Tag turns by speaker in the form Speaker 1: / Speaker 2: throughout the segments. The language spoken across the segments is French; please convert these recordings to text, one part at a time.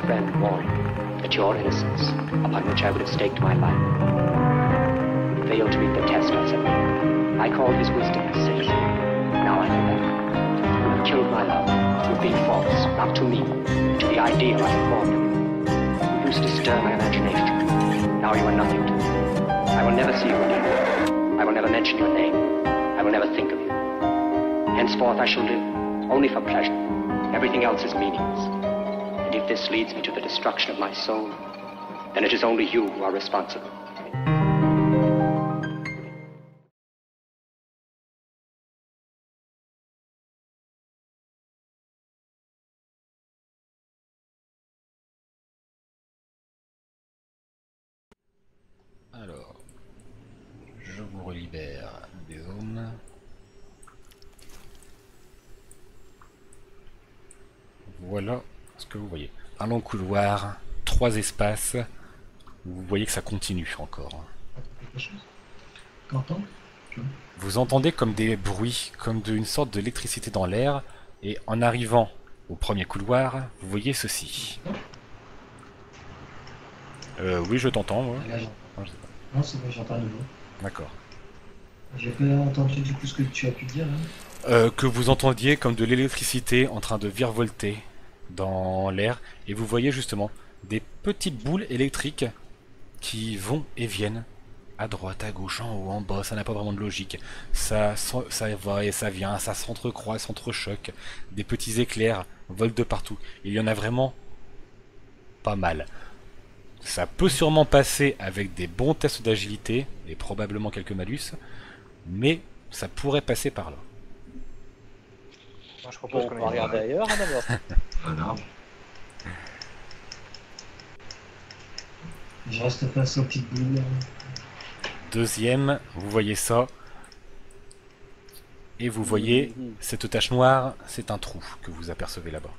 Speaker 1: friend warn you that your innocence, upon which I would have staked my life, would fail to meet the test I set. I called his wisdom sick. Now I know that. You have killed my love. You have been false, not to me, to the ideal I have formed of you. You used to stir my imagination. Now you are nothing to me. I will never see you again. I will never mention your name. I will never think of you. Henceforth I shall live only for pleasure. Everything else is meaningless. And if this leads me to the destruction of my soul, then it is only you who are responsible.
Speaker 2: Alors, je vous relibère des zones. Voilà ce que vous voyez. Un long couloir, 3 espaces. Vous voyez que ça continue encore. Vous entendez comme des bruits, comme une sorte d'électricité dans l'air. Et en arrivant au premier couloir, vous voyez ceci. Oui, je t'entends. Ouais.
Speaker 3: Non, c'est bon, j'entends à nouveau.
Speaker 2: D'accord.
Speaker 3: J'ai pas entendu du coup ce que tu as pu dire.
Speaker 2: Que vous entendiez comme de l'électricité en train de virevolter dans l'air. Et vous voyez justement des petites boules électriques qui vont et viennent à droite, à gauche, en haut, en bas. Ça n'a pas vraiment de logique. Ça va et ça vient, ça s'entrecroise, s'entrechoque. Des petits éclairs volent de partout. Il y en a vraiment pas mal. Ça peut sûrement passer avec des bons tests d'agilité et probablement quelques malus, mais ça pourrait passer par là.
Speaker 4: Moi, je propose qu'on regarde ailleurs hein, d'abord.
Speaker 3: Voilà. Je reste face aux petites boules.
Speaker 2: Deuxième, vous voyez ça. Et vous voyez cette tache noire, c'est un trou que vous apercevez là-bas.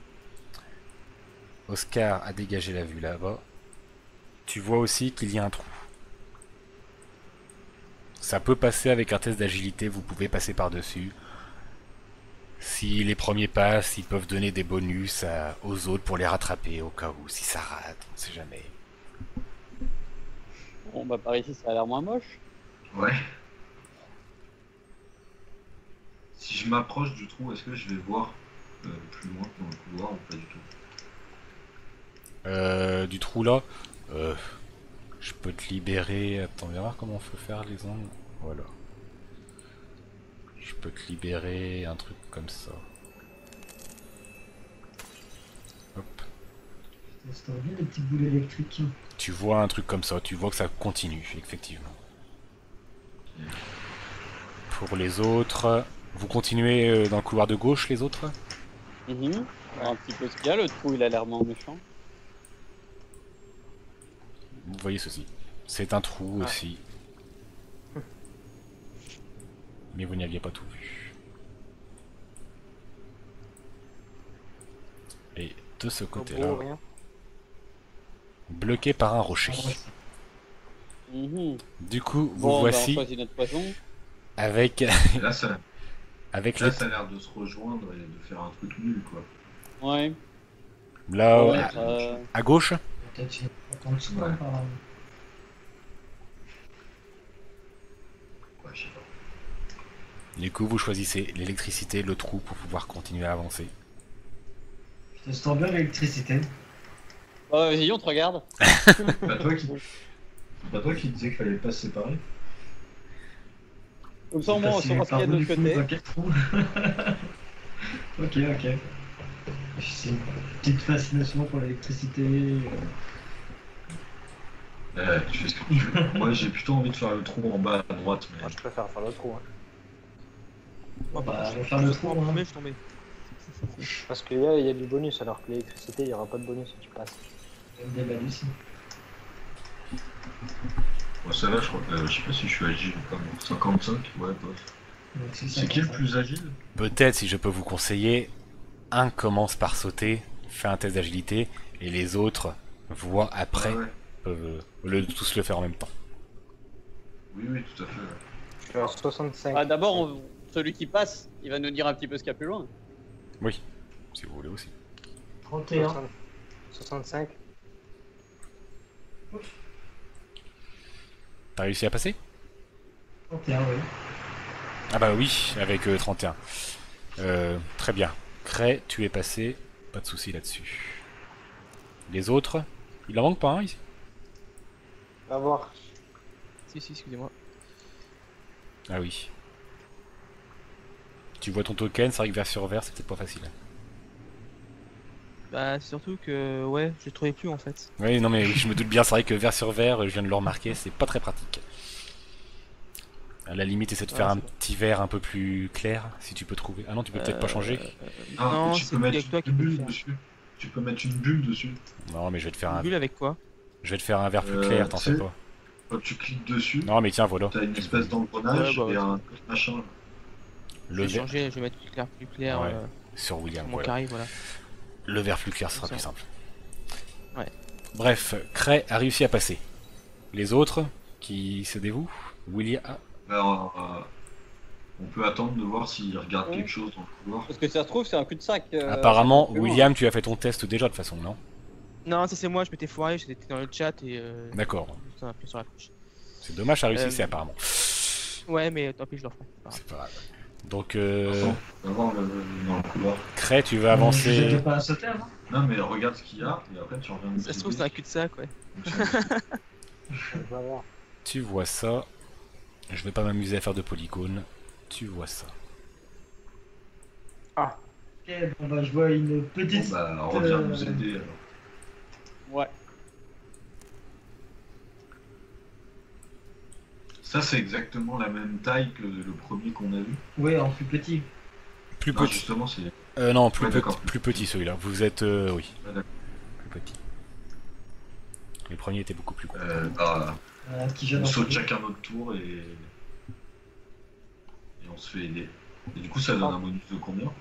Speaker 2: Oscar a dégagé la vue là-bas. Tu vois aussi qu'il y a un trou. Ça peut passer avec un test d'agilité, vous pouvez passer par-dessus. Si les premiers passent, ils peuvent donner des bonus aux autres pour les rattraper au cas où, si ça rate, on sait jamais.
Speaker 4: Bon bah par ici ça a l'air moins moche.
Speaker 5: Ouais. Si je m'approche du trou, est-ce que je vais voir plus loin dans le couloir ou pas du tout?
Speaker 2: Du trou là, je peux te libérer. Attends, viens voir comment on peut faire les angles. Voilà. Je peux te libérer un truc comme ça. Hop.
Speaker 3: C'est bien les petites boules électriques.
Speaker 2: Tu vois un truc comme ça, tu vois que ça continue, effectivement. Pour les autres, vous continuez dans le couloir de gauche, les autres?
Speaker 4: Un petit peu ce qu'il y a, le trou il a l'air moins méchant.
Speaker 2: Vous voyez ceci. C'est un trou aussi. Mais vous n'aviez pas tout vu. Et de ce côté-là, bloqué par un rocher. Du coup, vous voici
Speaker 4: bah on choisit notre poison.
Speaker 2: avec
Speaker 5: Là, ça
Speaker 2: avec
Speaker 5: a l'air de se rejoindre et de faire un truc nul, quoi.
Speaker 4: Ouais.
Speaker 2: là à gauche.
Speaker 3: Peut-être en dessous, hein, par là.
Speaker 5: Ouais, je sais pas.
Speaker 2: Du coup, vous choisissez l'électricité, le trou pour pouvoir continuer à avancer.
Speaker 3: Je te sens bien l'électricité.
Speaker 4: Vas-y, on te regarde.
Speaker 5: Pas toi qui disais qu'il fallait pas se séparer?
Speaker 4: Comme ça, au moins, on saura ce qu'il y a de l'autre côté.
Speaker 3: Ok. C'est une petite fascination pour l'électricité.
Speaker 5: Tu fais ce que tu veux. Moi, j'ai plutôt envie de faire le trou en bas à droite. Mais...
Speaker 6: Moi, je préfère faire le trou. Hein.
Speaker 3: Moi, je vais faire le trou.
Speaker 6: Je suis tombé. Parce qu'il y a du bonus, alors que l'électricité, il n'y aura pas de bonus si tu passes.
Speaker 3: Des malus.
Speaker 5: Bon, ça va, je crois. Je sais pas si je suis agile ou pas. 55, ouais, bof. C'est qui le plus agile?
Speaker 2: Peut-être, si je peux vous conseiller, un commence par sauter, fait un test d'agilité, et les autres voient après, peuvent au lieu de tous le faire en même temps.
Speaker 5: Oui, tout à fait. Ouais.
Speaker 6: Je suis à 65.
Speaker 4: Ah, d'abord, celui qui passe, il va nous dire un petit peu ce qu'il y a plus loin.
Speaker 2: Oui, si vous voulez aussi.
Speaker 3: 31.
Speaker 6: 65.
Speaker 2: T'as réussi à passer?
Speaker 3: 31, oui.
Speaker 2: Ah bah oui, avec 31. Très bien. Cray, tu es passé, pas de soucis là-dessus. Les autres, il en manque pas un ici?
Speaker 6: Va voir.
Speaker 4: Si, excusez-moi.
Speaker 2: Ah oui. Tu vois ton token, c'est vrai que vers sur vers, c'est peut-être pas facile.
Speaker 4: Bah, c'est surtout que, ouais, je le trouvais plus en fait.
Speaker 2: Oui, non mais oui, je me doute bien, c'est vrai que vers sur vers, je viens de le remarquer, c'est pas très pratique. À la limite, essaie de faire un petit vert un peu plus clair, si tu peux trouver. Ah non, tu peux peut-être pas changer.
Speaker 5: Ah,
Speaker 4: Non,
Speaker 5: tu
Speaker 4: c'est
Speaker 5: peux mettre
Speaker 4: avec toi qui
Speaker 5: une
Speaker 4: peux le
Speaker 5: bulle
Speaker 4: faire.
Speaker 5: dessus. Tu peux mettre une bulle dessus.
Speaker 2: Non, mais je vais te faire
Speaker 4: Une
Speaker 2: un,
Speaker 4: bulle avec quoi?
Speaker 2: je vais te faire un vert plus clair, t'en
Speaker 5: tu sais,
Speaker 2: fais pas.
Speaker 5: Quand tu cliques dessus,
Speaker 2: Non, mais tiens, voilà.
Speaker 5: t'as une espèce d'engrenage
Speaker 4: Ouais, bah,
Speaker 5: et un machin.
Speaker 2: Le
Speaker 4: Je vais
Speaker 2: vert,
Speaker 4: changer, je vais mettre plus clair
Speaker 2: ouais, sur William,
Speaker 4: sur mon
Speaker 2: voilà.
Speaker 4: carré, voilà.
Speaker 2: Le vert plus clair sera
Speaker 4: Ça.
Speaker 2: plus simple.
Speaker 4: Ouais.
Speaker 2: Bref, Cray a réussi à passer. Les autres, qui se dévouent, William... Ah,
Speaker 5: Alors, on peut attendre de voir s'il regarde quelque chose dans le couloir.
Speaker 6: Parce que ça se trouve, c'est un cul-de-sac.
Speaker 2: apparemment, William, tu as fait ton test déjà de toute façon, non?
Speaker 4: Non, ça c'est moi, je m'étais foiré, j'étais dans le chat et
Speaker 2: D'accord.
Speaker 4: ça m'a appuyé sur la flèche.
Speaker 2: C'est dommage, ça a réussi, apparemment.
Speaker 4: Ouais, mais tant pis, je le referai. Pas grave.
Speaker 2: C'est pas grave. Donc,
Speaker 5: Attends, on va voir dans le couloir.
Speaker 2: Cray, tu veux
Speaker 3: Je
Speaker 2: avancer...
Speaker 3: vais pas à sauter avant.
Speaker 5: Non, mais regarde ce qu'il y a et après tu reviens.
Speaker 4: Ça se trouve, c'est un cul-de-sac, ouais.
Speaker 6: Va voir.
Speaker 2: Tu vois ça. Je vais pas m'amuser à faire de polygones. Tu vois ça.
Speaker 3: Ok, bon bah je vois une petite...
Speaker 5: Bon, bah, reviens nous aider alors.
Speaker 6: Ouais.
Speaker 5: Ça, c'est exactement la même taille que le premier qu'on a vu.
Speaker 3: Ouais, en plus petit.
Speaker 2: Plus
Speaker 5: Non,
Speaker 2: petit.
Speaker 5: justement, c'est.
Speaker 2: Non, plus,
Speaker 5: Ouais, d'accord.
Speaker 2: plus petit celui-là. Vous êtes... oui,
Speaker 5: Ouais, d'accord.
Speaker 2: plus petit. Les premiers étaient beaucoup plus gros.
Speaker 5: Bah,
Speaker 3: Un petit
Speaker 5: on
Speaker 3: jeune
Speaker 5: saute
Speaker 3: enfant.
Speaker 5: chacun notre tour et on se fait aider. Et du coup, ça donne un bonus de combien?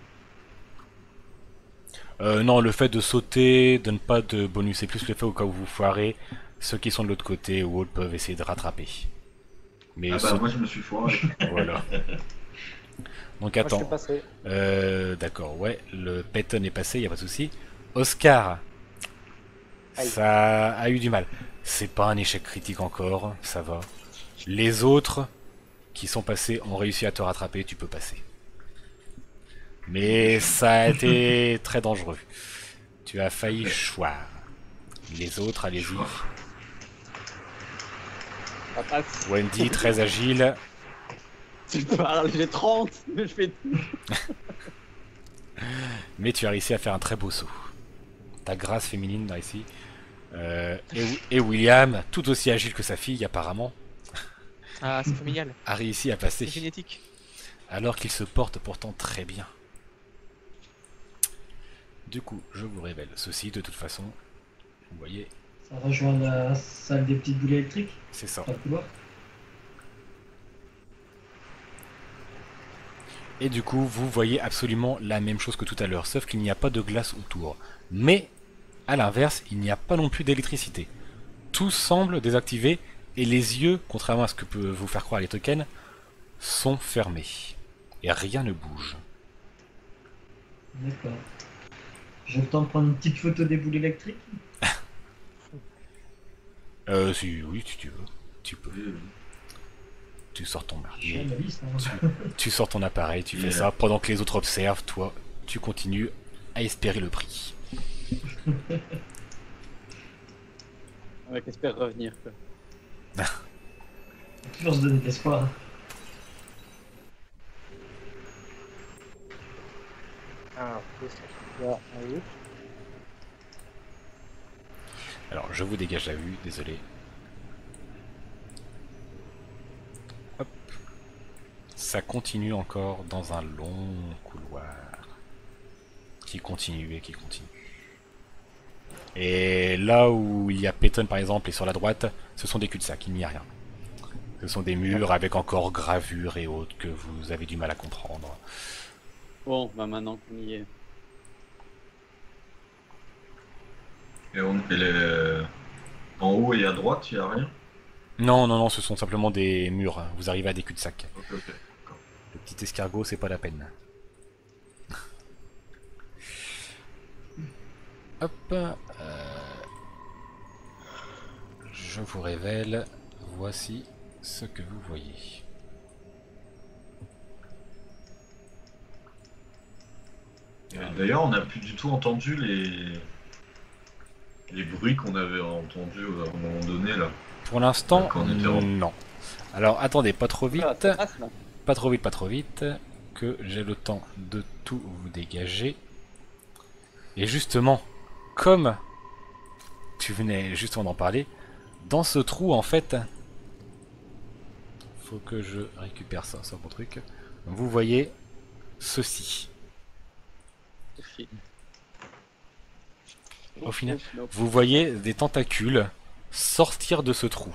Speaker 2: Non, le fait de sauter donne pas de bonus. C'est plus le fait au cas où vous foirez. Ceux qui sont de l'autre côté ou autres peuvent essayer de rattraper. Mais
Speaker 5: Ah bah, moi je me suis foiré.
Speaker 2: voilà. Donc
Speaker 6: Moi, je
Speaker 2: attends.
Speaker 6: suis passé.
Speaker 2: D'accord, ouais, le Peyton est passé, y a pas de souci. Oscar,
Speaker 6: Aïe.
Speaker 2: ça a eu du mal. C'est pas un échec critique encore, ça va. Les autres qui sont passés ont réussi à te rattraper, tu peux passer. Mais ça a été très dangereux. Tu as failli choir. Les autres, allez-y.
Speaker 6: Ça passe.
Speaker 2: Wendy, très agile.
Speaker 6: Tu parles, j'ai 30, mais je fais tout.
Speaker 2: Mais tu as réussi à faire un très beau saut. Ta grâce féminine là ici. Et William, tout aussi agile que sa fille apparemment,
Speaker 4: Ah, c'est familial,
Speaker 2: a réussi à
Speaker 4: c'est
Speaker 2: passer.
Speaker 4: génétique.
Speaker 2: Alors qu'il se porte pourtant très bien. Du coup, je vous révèle ceci de toute façon. Vous voyez,
Speaker 3: Ça rejoint la salle des petites boules électriques,
Speaker 2: c'est ça.
Speaker 3: dans le couloir.
Speaker 2: Et du coup, vous voyez absolument la même chose que tout à l'heure, sauf qu'il n'y a pas de glace autour. Mais, à l'inverse, il n'y a pas non plus d'électricité. Tout semble désactivé, et les yeux, contrairement à ce que peut vous faire croire les tokens, sont fermés. Et rien ne bouge.
Speaker 3: D'accord. J'ai le temps de prendre une petite photo des boules électriques.
Speaker 2: Si, oui, si tu veux. Tu peux. Tu sors ton
Speaker 3: Je suis
Speaker 2: marqué.
Speaker 3: analyste. Hein.
Speaker 2: Tu sors ton appareil, tu fais ça. Pendant que les autres observent, toi, tu continues à espérer le prix.
Speaker 6: Ouais, qu'espère revenir, quoi.
Speaker 3: Faut toujours se donner de l'espoir.
Speaker 6: Ah, c'est ça. Oui.
Speaker 2: Alors, je vous dégage la vue, désolé. Hop. Ça continue encore dans un long couloir. Qui continue et qui continue. Et là où il y a Peyton par exemple et sur la droite, ce sont des cul-de-sac, il n'y a rien. Ce sont des murs avec encore gravures et autres que vous avez du mal à comprendre.
Speaker 6: Bon, bah maintenant qu'on y est.
Speaker 5: Et en haut et à droite, il n'y a rien.
Speaker 2: Non, non, non, ce sont simplement des murs. Vous arrivez à des cul-de-sac.
Speaker 5: Ok, ok. D'accord.
Speaker 2: Le petit escargot, c'est pas la peine. Hop. je vous révèle, voici ce que vous voyez.
Speaker 5: D'ailleurs, on n'a plus du tout entendu les bruits qu'on avait entendus à un moment donné là.
Speaker 2: Pour l'instant,
Speaker 5: Quand on était en-
Speaker 2: non. Alors attendez, pas trop vite.
Speaker 6: Ah, ça passe, là.
Speaker 2: Pas trop vite, pas trop vite, que j'ai le temps de tout vous dégager. Et justement, comme tu venais justement d'en parler, dans ce trou en fait, faut que je récupère ça, mon truc. Vous voyez ceci. Au final, vous voyez des tentacules sortir de ce trou.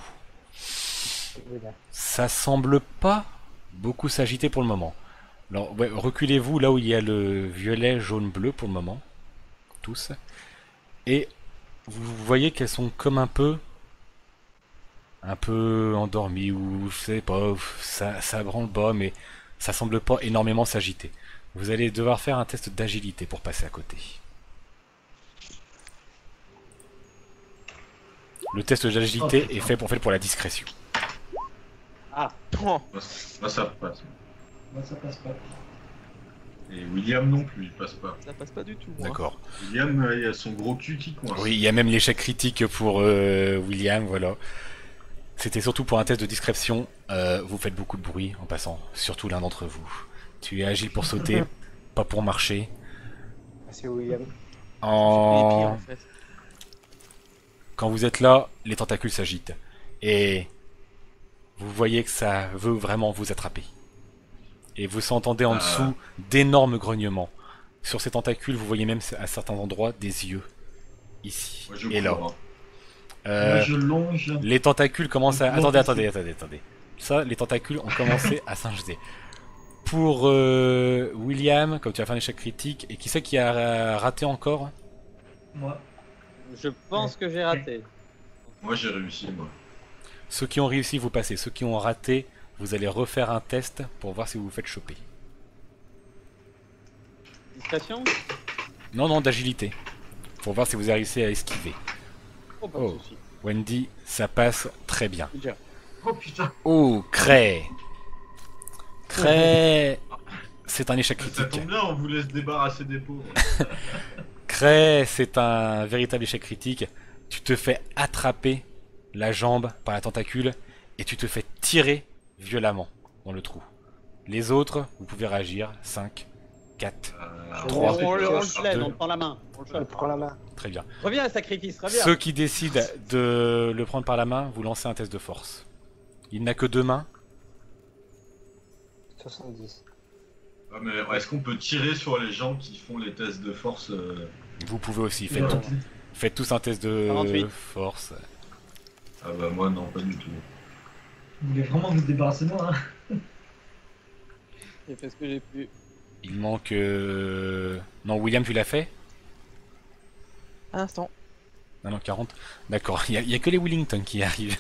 Speaker 2: Ça semble pas beaucoup s'agiter pour le moment. Alors, ouais, reculez-vous là où il y a le violet, jaune, bleu pour le moment. Tous. Et vous voyez qu'elles sont comme un peu endormies, ou je sais pas, ça branle bas, mais ça semble pas énormément s'agiter. Vous allez devoir faire un test d'agilité pour passer à côté. Le test d'agilité est fait pour la discrétion.
Speaker 6: Ah,
Speaker 4: Oh,
Speaker 5: Moi, ça passe.
Speaker 3: Moi, ça passe pas.
Speaker 5: Et William non plus, il passe pas.
Speaker 4: ça passe pas du tout. Moi.
Speaker 2: D'accord.
Speaker 5: William, il a son gros cul qui coince.
Speaker 2: Oui, il y a même l'échec critique pour William, voilà. C'était surtout pour un test de discrétion. Vous faites beaucoup de bruit en passant, surtout l'un d'entre vous. Tu es agile pour sauter, pas pour marcher.
Speaker 6: c'est William.
Speaker 4: Les pieds,
Speaker 2: En...
Speaker 4: en fait.
Speaker 2: Quand vous êtes là, les tentacules s'agitent. Et vous voyez que ça veut vraiment vous attraper. Et vous entendez en dessous d'énormes grognements. Sur ces tentacules, vous voyez même à certains endroits des yeux. Ici
Speaker 5: Moi, je
Speaker 2: et là.
Speaker 5: cours, hein.
Speaker 3: Moi, je longe.
Speaker 2: Les tentacules commencent à...
Speaker 3: Non,
Speaker 2: Attendez. Ça, les tentacules ont commencé à s'injecter. Pour William, comme tu as fait un échec critique, et qui c'est qui a raté encore?
Speaker 3: Moi.
Speaker 6: Je pense que j'ai raté.
Speaker 5: Moi, j'ai réussi, moi.
Speaker 2: Ceux qui ont réussi, vous passez. Ceux qui ont raté, vous allez refaire un test pour voir si vous vous faites choper.
Speaker 6: Discrétion?
Speaker 2: Non, d'agilité. Pour voir si vous réussissez à esquiver.
Speaker 6: Oh, pas de
Speaker 2: Oh.
Speaker 6: soucis.
Speaker 2: Wendy, ça passe très bien.
Speaker 6: Déjà.
Speaker 3: Oh putain.
Speaker 2: Oh, Cray. C'est un échec
Speaker 5: Ça
Speaker 2: critique.
Speaker 5: tombe bien, on vous laisse débarrasser des pauvres.
Speaker 2: Cray, c'est un véritable échec critique. Tu te fais attraper la jambe par la tentacule et tu te fais tirer violemment dans le trou. Les autres, vous pouvez réagir. 5, 4, Trois.
Speaker 6: On le
Speaker 5: Deux.
Speaker 6: plaide, on le prend la main. On le chope.
Speaker 7: prend la main.
Speaker 2: très bien.
Speaker 6: Reviens, sacrifice, reviens.
Speaker 2: Ceux qui décident de le prendre par la main, vous lancez un test de force. Il n'a que 2 mains.
Speaker 7: 70.
Speaker 5: Ah, mais est-ce qu'on peut tirer sur les gens qui font les tests de force
Speaker 2: Vous pouvez aussi.
Speaker 3: Il a raté.
Speaker 2: Faites tous un test de
Speaker 6: 48.
Speaker 2: force.
Speaker 5: Ah bah moi non, pas du tout.
Speaker 3: Vous voulez vraiment vous débarrasser de moi, hein?
Speaker 6: J'ai fait ce que j'ai pu.
Speaker 2: Il manque... Non, William, tu l'as fait?
Speaker 4: Un instant.
Speaker 2: Non, 40. D'accord, il y a que les Wellington qui arrivent.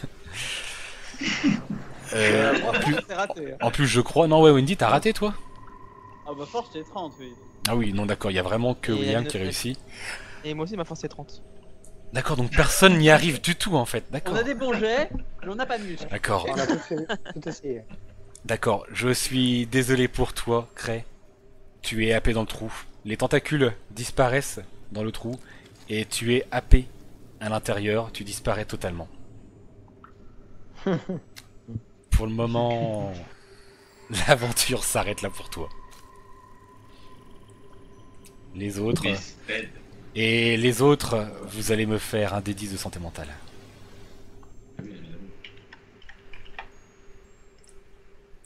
Speaker 6: C'est raté. Hein.
Speaker 2: En plus, je crois... Non, ouais, Wendy, t'as raté, toi?
Speaker 6: Ah bah force, j'ai 30, oui.
Speaker 2: Ah oui, non, d'accord, il y a vraiment que
Speaker 4: Et
Speaker 2: William
Speaker 4: elle
Speaker 2: qui
Speaker 4: ne fait-
Speaker 2: réussit.
Speaker 4: Et moi aussi, ma force c'est 30.
Speaker 2: D'accord, donc personne n'y arrive du tout, en fait. D'accord.
Speaker 6: On a des bons jets, mais on n'a pas de muscles.
Speaker 2: D'accord,
Speaker 7: On a tout fait, tout essayé.
Speaker 2: d'accord. Je suis désolé pour toi, Cray. Tu es happé dans le trou. Les tentacules disparaissent dans le trou. Et tu es happé à l'intérieur. Tu disparais totalement. Pour le moment, l'aventure s'arrête là pour toi. Les autres... Et les autres, vous allez me faire un D10 de santé mentale.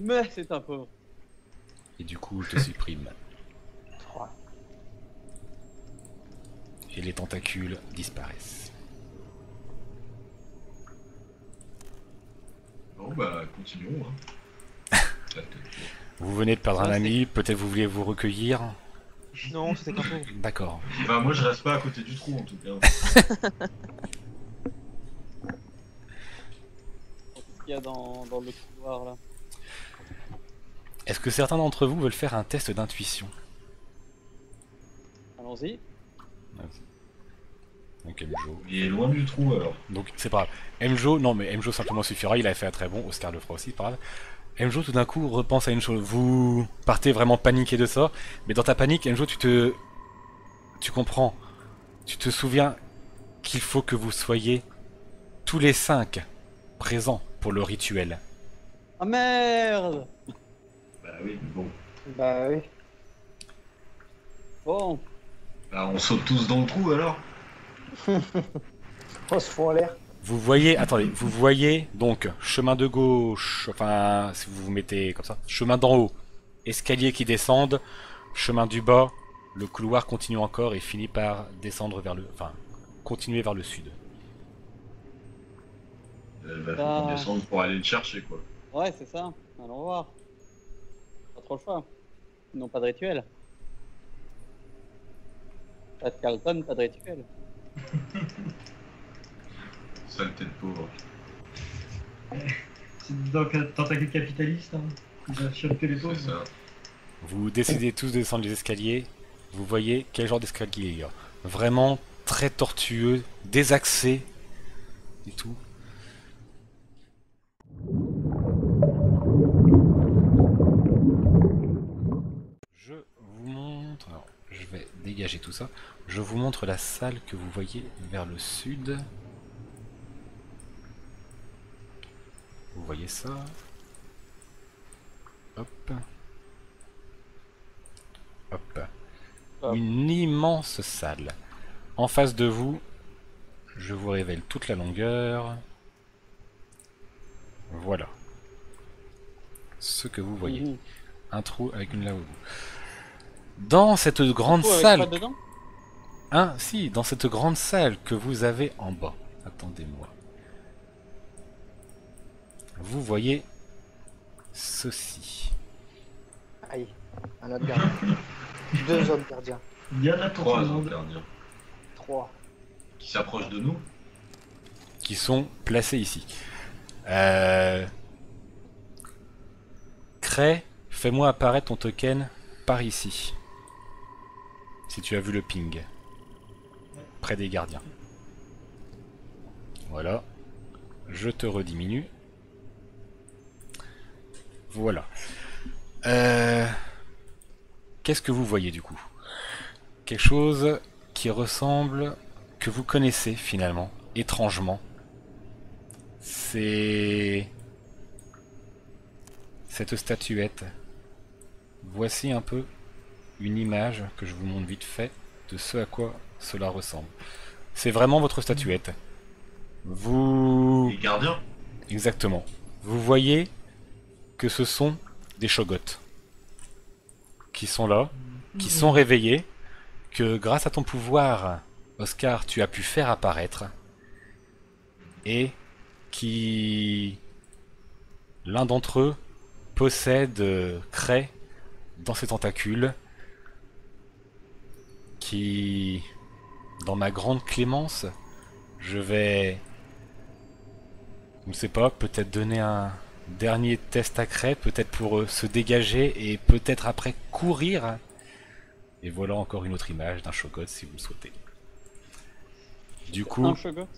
Speaker 6: Mais c'est un pauvre.
Speaker 2: Et du coup, je te supprime.
Speaker 7: 3.
Speaker 2: Et les tentacules disparaissent.
Speaker 5: Bon bah continuons. Hein.
Speaker 2: Vous venez de perdre un ami, peut-être vous voulez vous recueillir.
Speaker 4: Non, c'était qu'un pauvre.
Speaker 2: D'accord.
Speaker 5: Bah moi je reste pas à côté du trou en tout cas.
Speaker 6: Qu'est-ce qu'il y a dans le couloir là?
Speaker 2: Est-ce que certains d'entre vous veulent faire un test d'intuition?
Speaker 6: Allons-y.
Speaker 2: Donc Mjo.
Speaker 5: Il est loin du trou alors.
Speaker 2: Donc c'est pas grave. Mjo, non mais Mjo simplement suffira, il a fait un très bon, Oscar le fera aussi, pas grave. Mjo tout d'un coup repense à une chose. Vous partez vraiment paniqué de ça, mais dans ta panique, Mjo, tu comprends. Tu te souviens qu'il faut que vous soyez tous les 5 présents pour le rituel.
Speaker 4: Ah merde!
Speaker 5: Bah oui, mais bon.
Speaker 7: Bah oui.
Speaker 4: Bon,
Speaker 5: Bah on saute tous dans le trou alors.
Speaker 7: On se fout en l'air.
Speaker 2: Vous voyez, attendez, vous voyez donc chemin de gauche, enfin si vous vous mettez comme ça, chemin d'en haut, escalier qui descendent, chemin du bas, le couloir continue encore et finit par descendre vers le, enfin continuer vers le sud.
Speaker 5: Bah faut qu'on descende pour aller le chercher quoi.
Speaker 4: ouais, c'est ça. Allons voir. Pas trop le choix. Ils n'ont pas de rituel. Pas de Carlton, pas de rituel.
Speaker 5: Saleté de pauvre.
Speaker 3: C'est donc un tentacule capitaliste, hein. Il va chioter les
Speaker 5: C'est
Speaker 3: pauvres.
Speaker 5: ça.
Speaker 2: Vous décidez tous de descendre les escaliers, vous voyez quel genre d'escalier il y a. Vraiment très tortueux, désaxé et tout. Je vous montre, alors, je vais dégager tout ça, je vous montre la salle que vous voyez vers le sud. Vous voyez ça. Hop. Hop. Une immense salle. En face de vous, je vous révèle toute la longueur. Voilà. Ce que vous voyez.
Speaker 4: Mhm.
Speaker 2: Un trou avec une lave au bout. Dans cette grande
Speaker 4: Trou avec
Speaker 2: salle...
Speaker 4: pas dedans?
Speaker 2: Hein, si, dans cette grande salle que vous avez en bas. Attendez-moi. Vous voyez ceci.
Speaker 7: Aïe, un autre gardien. 2 autres gardiens.
Speaker 3: Il y en a pour
Speaker 5: 3
Speaker 3: tout le monde.
Speaker 5: gardiens
Speaker 7: 3.
Speaker 5: qui s'approchent de nous.
Speaker 2: Qui sont placés ici. Cray, fais-moi apparaître ton token par ici. Si tu as vu le ping. Près des gardiens. Voilà. Je te rediminue. Voilà. Qu'est-ce que vous voyez du coup? Quelque chose qui ressemble, que vous connaissez finalement, étrangement. C'est cette statuette. Voici un peu une image que je vous montre vite fait de ce à quoi cela ressemble. C'est vraiment votre statuette. Vous...
Speaker 5: Les gardiens.
Speaker 2: Exactement. Vous voyez que ce sont des Shoggoths qui sont là, qui sont réveillés, que grâce à ton pouvoir, Oscar, tu as pu faire apparaître, et qui... L'un d'entre eux possède Cray dans ses tentacules, qui, dans ma grande clémence, je vais, je ne sais pas, peut-être donner un dernier test à Cray, peut-être pour se dégager et peut-être après courir. Et voilà encore une autre image d'un Shoggoth si vous le souhaitez. Du coup,
Speaker 4: Un Shoggoth?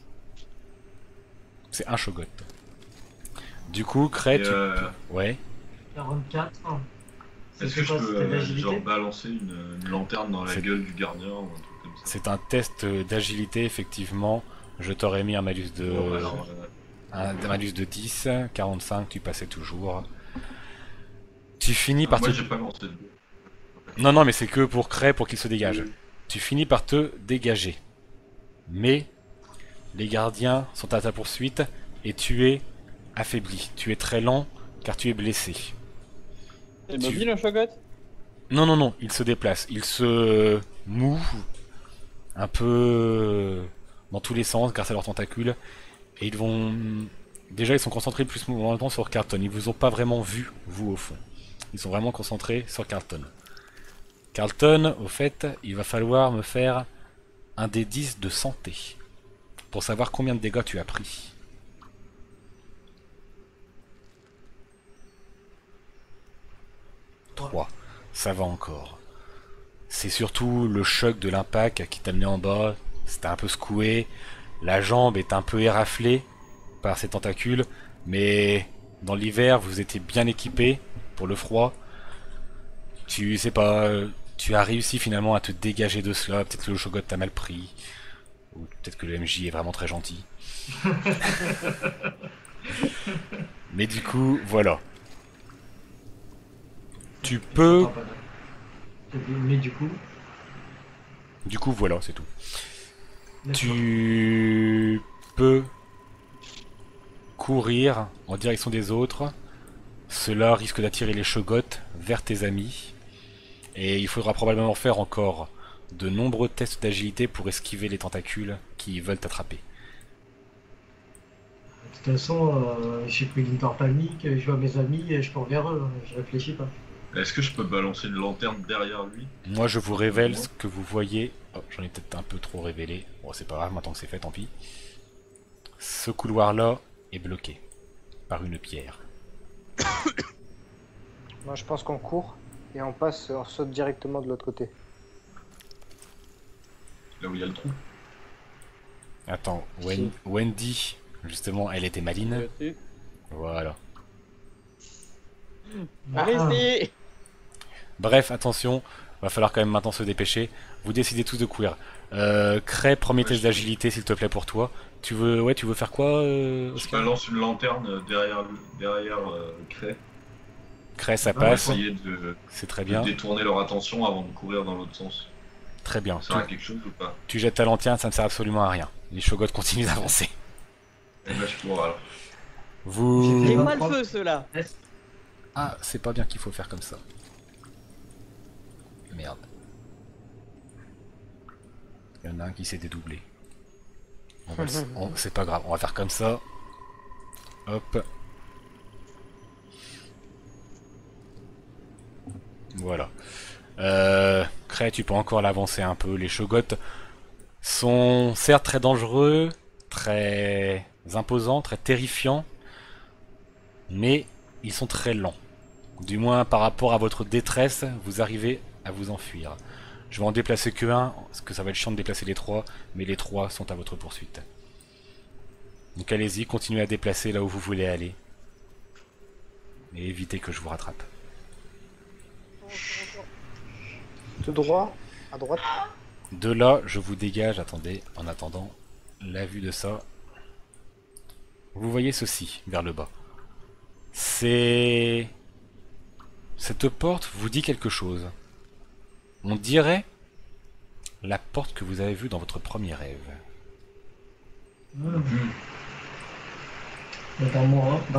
Speaker 2: c'est un Shoggoth. Du coup, Cray, tu... Ouais.
Speaker 3: 44.
Speaker 5: Est-ce que je
Speaker 3: quoi, c'était
Speaker 5: peux
Speaker 3: d'agilité
Speaker 5: genre balancer une lanterne dans la
Speaker 2: C'est-
Speaker 5: gueule du gardien ou un truc comme ça?
Speaker 2: C'est un test d'agilité, effectivement. Je t'aurais mis un malus de...
Speaker 5: Bon, alors,
Speaker 2: un malus de 10, 45, tu passais toujours. Tu finis par
Speaker 5: moi
Speaker 2: te...
Speaker 5: j'ai pas lancé de dés.
Speaker 2: Non, non, mais c'est que pour Cray, pour qu'il se dégage. Tu finis par te dégager. Mais les gardiens sont à ta poursuite et tu es affaibli. Tu es très lent car tu es blessé.
Speaker 4: C'est mobile un Shoggoth?
Speaker 2: Non, non, non, il se déplace. Il se moue un peu dans tous les sens grâce à leurs tentacules. Et ils vont... Déjà, ils sont concentrés plus longtemps sur Carlton. Ils vous ont pas vraiment vu, vous, au fond. Ils sont vraiment concentrés sur Carlton. Carlton, au fait, il va falloir me faire un des 10 de santé. Pour savoir combien de dégâts tu as pris. 3. Ça va encore. C'est surtout le choc de l'impact qui t'a amené en bas. c'était un peu secoué, la jambe est un peu éraflée par ces tentacules, mais dans l'hiver vous étiez bien équipé pour le froid. Tu sais pas, tu as réussi finalement à te dégager de cela. Peut-être que le Shogot t'a mal pris, ou peut-être que le MJ est vraiment très gentil. Mais du coup, voilà. Tu peux.
Speaker 3: Mais du coup,
Speaker 2: Du coup, voilà, c'est tout.
Speaker 3: d'accord.
Speaker 2: Tu peux courir en direction des autres. Cela risque d'attirer les Shogots vers tes amis. Et il faudra probablement faire encore de nombreux tests d'agilité pour esquiver les tentacules qui veulent t'attraper.
Speaker 3: De toute façon, j'ai pris une torte panique, je vois mes amis et je cours vers eux, je réfléchis pas.
Speaker 5: Est-ce que je peux balancer une lanterne derrière lui?
Speaker 2: Moi, je vous révèle ce que vous voyez. Oh, j'en ai peut-être un peu trop révélé. Bon, c'est pas grave, maintenant que c'est fait, tant pis. Ce couloir-là est bloqué par une pierre.
Speaker 7: Moi, je pense qu'on court et on passe, on saute directement de l'autre côté.
Speaker 5: Là où il y a le trou.
Speaker 2: Attends,
Speaker 7: Si.
Speaker 2: Wendy, justement, elle était maline.
Speaker 4: Dessus.
Speaker 2: Voilà.
Speaker 4: Allez-y.
Speaker 2: Bref, attention, va falloir quand même maintenant se dépêcher. Vous décidez tous de courir. Crée, premier test d'agilité s'il te plaît pour toi. Tu veux faire quoi
Speaker 5: Je
Speaker 2: Oscar
Speaker 5: balance une lanterne derrière Cray.
Speaker 2: Crée, ça
Speaker 5: Pour
Speaker 2: passe.
Speaker 5: essayer de
Speaker 2: C'est très
Speaker 5: de
Speaker 2: bien.
Speaker 5: détourner leur attention avant de courir dans l'autre sens.
Speaker 2: Très bien.
Speaker 5: Ça sert à quelque chose ou pas?
Speaker 2: Tu jettes ta lanterne, ça ne sert absolument à rien. Les Shogots continuent d'avancer.
Speaker 5: Et bah je cours alors.
Speaker 2: Vous...
Speaker 4: C'est pas le feu ceux-là.
Speaker 2: Ah, c'est pas bien qu'il faut faire comme ça. Merde. Il y en a un qui s'est dédoublé. C'est pas grave, on va faire comme ça. Hop. Voilà. Cré, tu peux encore l'avancer un peu. Les Shogots sont certes très dangereux, très imposants, très terrifiants, mais ils sont très lents. Du moins par rapport à votre détresse, vous arrivez à vous enfuir. Je vais en déplacer que un, parce que ça va être chiant de déplacer les trois, mais les trois sont à votre poursuite. Donc allez-y, continuez à déplacer là où vous voulez aller. Et évitez que je vous rattrape.
Speaker 7: Tout droit, à droite.
Speaker 2: De là, je vous dégage, attendez, en attendant la vue de ça. Vous voyez ceci, vers le bas. C'est... Cette porte vous dit quelque chose. On dirait la porte que vous avez vue dans votre premier rêve.
Speaker 3: Dans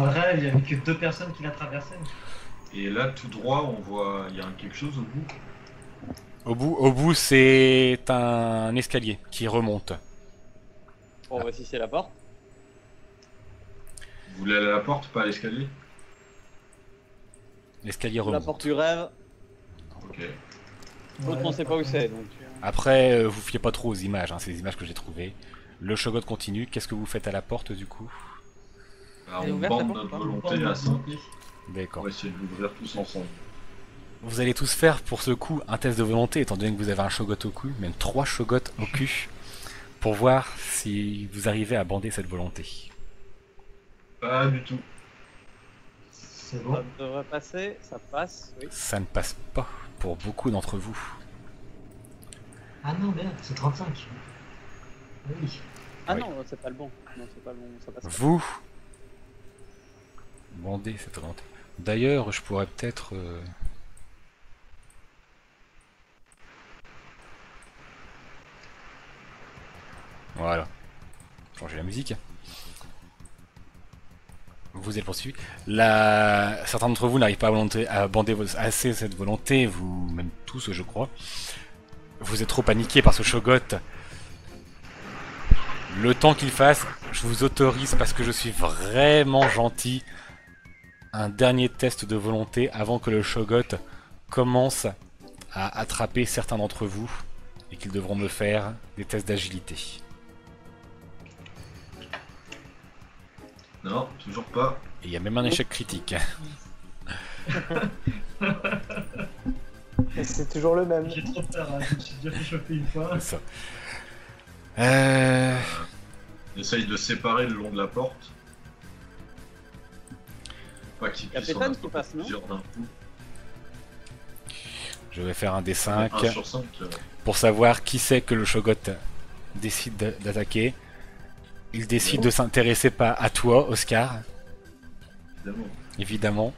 Speaker 3: le rêve, il n'y avait que 2 personnes qui la traversaient.
Speaker 5: Et là tout droit on voit il y a quelque chose au bout.
Speaker 2: Au bout, c'est un escalier qui remonte.
Speaker 4: Bon, voici c'est la porte.
Speaker 5: Vous voulez aller à la porte, pas à l'escalier?
Speaker 2: L'escalier
Speaker 4: La
Speaker 2: remonte.
Speaker 4: porte du rêve.
Speaker 5: Ok.
Speaker 4: L'autre on sait pas où c'est donc.
Speaker 2: Après, vous fiez pas trop aux images, hein, c'est des images que j'ai trouvées. Le Shogot continue. Qu'est-ce que vous faites à la porte du coup?
Speaker 5: Alors,
Speaker 4: Elle est
Speaker 5: on
Speaker 4: ouverte, la
Speaker 5: bande
Speaker 4: porte,
Speaker 5: notre
Speaker 4: ou pas
Speaker 5: volonté à 5. On
Speaker 2: D'accord.
Speaker 5: va essayer de l'ouvrir tous ensemble.
Speaker 2: Vous allez tous faire pour ce coup un test de volonté, étant donné que vous avez un Shogot au cul, même 3 Shogots au cul, pour voir si vous arrivez à bander cette volonté.
Speaker 5: Pas du tout.
Speaker 3: C'est bon.
Speaker 4: Ça devrait passer, ça passe, oui.
Speaker 2: Ça ne passe pas pour beaucoup d'entre vous.
Speaker 3: Ah non, merde, c'est 35. Oui.
Speaker 4: Ah
Speaker 2: Oui.
Speaker 4: non, c'est pas le bon. Non, c'est pas le bon, ça passe pas.
Speaker 2: Vous bandez cette volonté. D'ailleurs, je pourrais peut-être... Voilà. Changer la musique. Vous êtes poursuivi. Certains d'entre vous n'arrivent pas à bander assez cette volonté, vous, même tous, je crois. Vous êtes trop paniqués par ce Shogot. Le temps qu'il fasse, je vous autorise, parce que je suis vraiment gentil, un dernier test de volonté avant que le Shogot commence à attraper certains d'entre vous et qu'ils devront me faire des tests d'agilité.
Speaker 5: Non, toujours pas.
Speaker 2: Et il y a même un échec critique.
Speaker 7: Et c'est toujours le même.
Speaker 3: J'ai trop peur, hein. Je me suis déjà fait choper une fois.
Speaker 2: C'est ça.
Speaker 5: Essaye de séparer le long de la porte. Pas qu'il
Speaker 4: Il y a
Speaker 5: puisse en
Speaker 4: Pétane
Speaker 5: attraper
Speaker 4: qui passe, non?
Speaker 5: plusieurs d'un coup.
Speaker 2: Je vais faire un des 5
Speaker 5: 1 sur 5.
Speaker 2: pour savoir qui c'est que le Shogot décide d'attaquer. Il décide de s'intéresser pas à toi, Oscar,
Speaker 5: Évidemment.
Speaker 2: évidemment.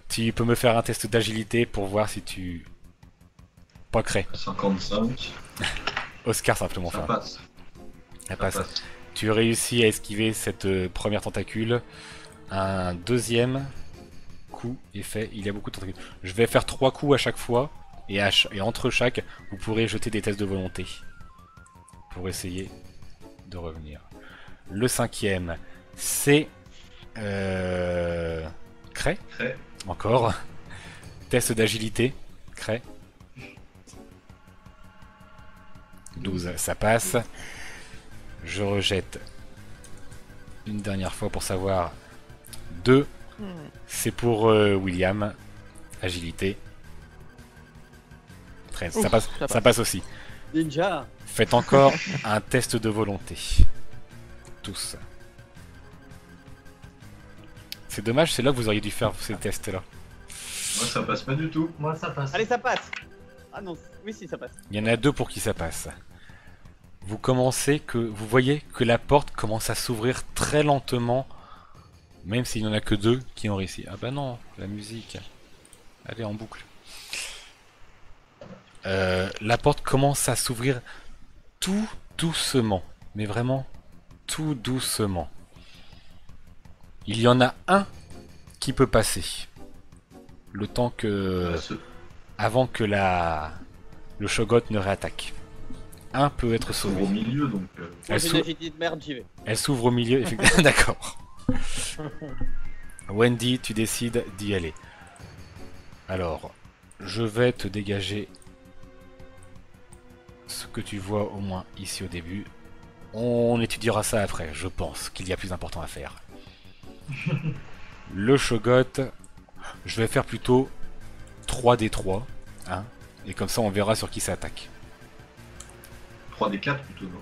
Speaker 2: Tu peux me faire un test d'agilité pour voir si tu... Pas crée.
Speaker 5: 55.
Speaker 2: Oscar simplement.
Speaker 5: Ça
Speaker 2: Enfin,
Speaker 5: passe.
Speaker 2: elle passe. Tu réussis à esquiver cette première tentacule. Un deuxième coup est fait. Il y a beaucoup de tentacules. Je vais faire 3 coups à chaque fois. Et entre chaque, vous pourrez jeter des tests de volonté. Pour essayer de revenir. Le 5e, c'est... Cray.
Speaker 5: Crée.
Speaker 2: Encore. Test d'agilité. Cray. 12, ça passe. Je rejette une dernière fois pour savoir. 2, c'est pour William. Agilité. 13,
Speaker 6: Ouf,
Speaker 2: ça passe aussi.
Speaker 4: Ninja.
Speaker 2: Faites encore un test de volonté. Tous. C'est dommage, c'est là que vous auriez dû faire ces tests-là.
Speaker 5: Moi ça passe pas du tout.
Speaker 3: Moi, ça passe.
Speaker 4: Allez, ça passe. Ah non, oui, si, ça passe.
Speaker 2: Il y en a 2 pour qui ça passe. Vous voyez que la porte commence à s'ouvrir très lentement, même s'il n'y en a que 2 qui ont réussi. Ah bah non, la musique. Elle est en boucle. La porte commence à s'ouvrir tout doucement, mais vraiment tout doucement. Il y en a un qui peut passer. Le temps que... avant que le Shogot ne réattaque. Un peut être
Speaker 5: Sauve
Speaker 2: sauvé.
Speaker 5: au milieu donc.
Speaker 4: Moi,
Speaker 2: Elle
Speaker 4: j'ai
Speaker 2: s'ouvre-
Speaker 4: une agilité de merde, j'y vais.
Speaker 2: Elle s'ouvre au milieu, effectivement. D'accord. Wendy, tu décides d'y aller. Alors, je vais te dégager ce que tu vois au moins ici au début. On étudiera ça après, je pense qu'il y a plus important à faire. Le Shogot, je vais faire plutôt 3d3. Hein, et comme ça, on verra sur qui ça attaque.
Speaker 5: 3d4 plutôt, non?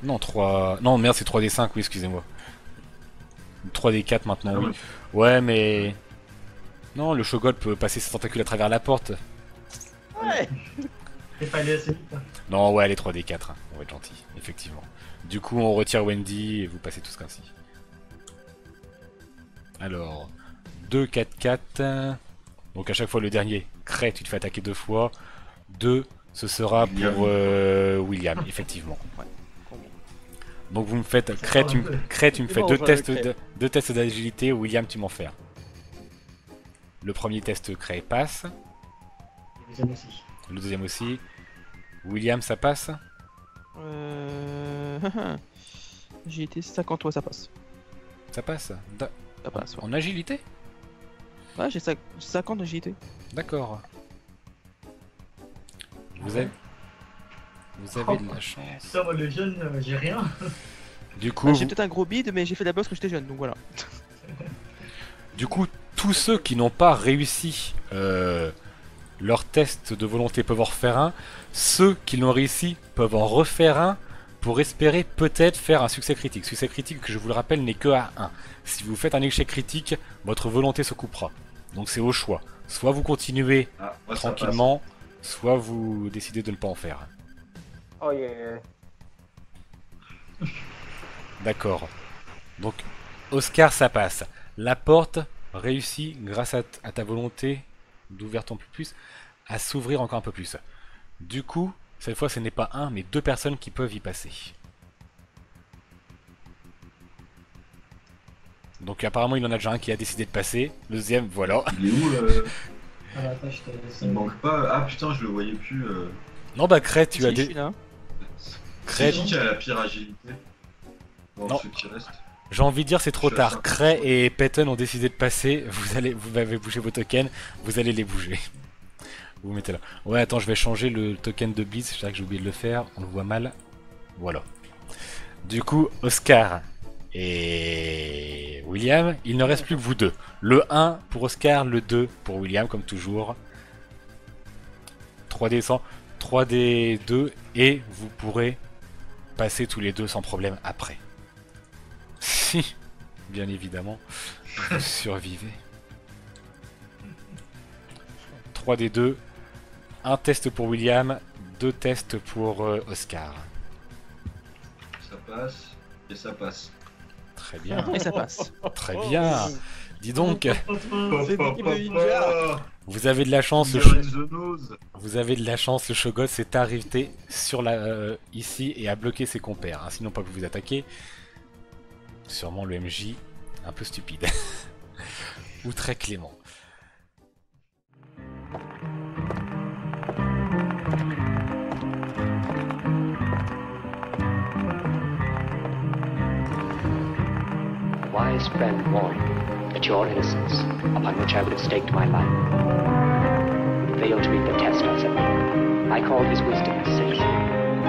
Speaker 2: Non, 3... Non, merde, c'est 3d5, oui, excusez-moi. 3d4 maintenant,
Speaker 5: Ah
Speaker 2: oui.
Speaker 5: ouais.
Speaker 2: Ouais, mais... Non, le Shogot peut passer ses tentacules à travers la porte.
Speaker 4: Ouais.
Speaker 3: T'es pas allé assez vite. Hein.
Speaker 2: Non, ouais, les 3d4, hein. On va être gentil, effectivement. Du coup, on retire Wendy et vous passez tous comme ci. Alors, 2, 4, 4. Donc à chaque fois le dernier, Cray, tu te fais attaquer 2 fois. 2, ce sera pour William, effectivement. Ouais. Donc vous me faites... Cray, tu me
Speaker 4: C'est
Speaker 2: fais
Speaker 4: bon,
Speaker 2: 2
Speaker 4: j'en ai
Speaker 2: tests
Speaker 4: Cray.
Speaker 2: deux tests d'agilité, William, tu m'en fais un. Le premier test Cray passe.
Speaker 3: Le deuxième aussi.
Speaker 2: Le deuxième aussi. William, ça passe?
Speaker 6: J'ai été 50, ouais, ça passe.
Speaker 2: Ça passe?
Speaker 6: Ça passe, ouais.
Speaker 2: En agilité?
Speaker 6: Ouais, j'ai 50 d'agilité.
Speaker 2: D'accord. Vous avez de la chance.
Speaker 3: Ça, moi, le jeune, j'ai rien.
Speaker 2: Du coup,
Speaker 6: J'ai peut-être un gros bide, mais j'ai fait de la boxe quand j'étais jeune, donc voilà.
Speaker 2: du coup, tous ceux qui n'ont pas réussi leur test de volonté peuvent en refaire un. Ceux qui l'ont réussi peuvent en refaire un pour espérer peut-être faire un succès critique. Succès critique, que je vous le rappelle, n'est que à 1. Si vous faites un échec critique, votre volonté se coupera. Donc c'est au choix. Soit vous continuez
Speaker 5: Ah, moi, ça
Speaker 2: tranquillement, soit vous décidez de ne pas en faire.
Speaker 7: Oh yeah.
Speaker 2: D'accord. Donc, Oscar, ça passe. La porte réussit, grâce à ta volonté d'ouverture un peu plus, à s'ouvrir encore un peu plus. Du coup, cette fois, ce n'est pas un, mais 2 personnes qui peuvent y passer. Donc, apparemment, il y en a déjà un qui a décidé de passer. Le deuxième, voilà.
Speaker 5: passe. Il est où
Speaker 3: Ah, attends, je te laisse.
Speaker 5: Il manque pas. Ah putain, je le voyais plus.
Speaker 2: Non, bah, Cray, tu as
Speaker 6: Si, je
Speaker 2: des...
Speaker 6: suis là.
Speaker 5: C'est qui a la pire agilité? Bon,
Speaker 2: Non.
Speaker 5: ceux qui restent.
Speaker 2: J'ai envie de dire, c'est trop
Speaker 5: Je suis à
Speaker 2: tard.
Speaker 5: 50.
Speaker 2: Cray et Peyton ont décidé de passer. Vous avez bougé vos tokens. Vous allez les bouger. Vous vous mettez là. Ouais, attends, je vais changer le token de Blitz. Je sais que j'ai oublié de le faire. On le voit mal. Voilà. Du coup, Oscar et William, il ne reste plus que vous deux. Le 1 pour Oscar, le 2 pour William, comme toujours. 3D100, 3D2, et vous pourrez passer tous les deux sans problème après. Si, bien évidemment, vous survivez. 3 des 2. Un test pour William, 2 tests pour Oscar.
Speaker 5: Ça passe et ça passe.
Speaker 2: Très bien.
Speaker 8: Et ça passe.
Speaker 2: Très bien. Dis donc,
Speaker 6: C'est l'équipe de Ninja.
Speaker 2: vous avez de la chance. Vous avez de la chance, le Shogot s'est arrêté sur ici et a bloqué ses compères. Hein, sinon pas que vous attaquez. Sûrement le MJ un peu stupide. Ou très clément.
Speaker 1: A wise friend warned me that your innocence, upon which I would have staked my life, would fail to meet the test I set. I called his wisdom a sin.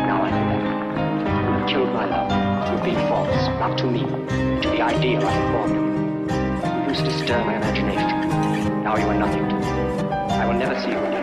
Speaker 1: Now I know that. You have killed my love through being false, not to me, but to the ideal I formed. You used to stir my imagination. Now you are nothing to me. I will never see you again.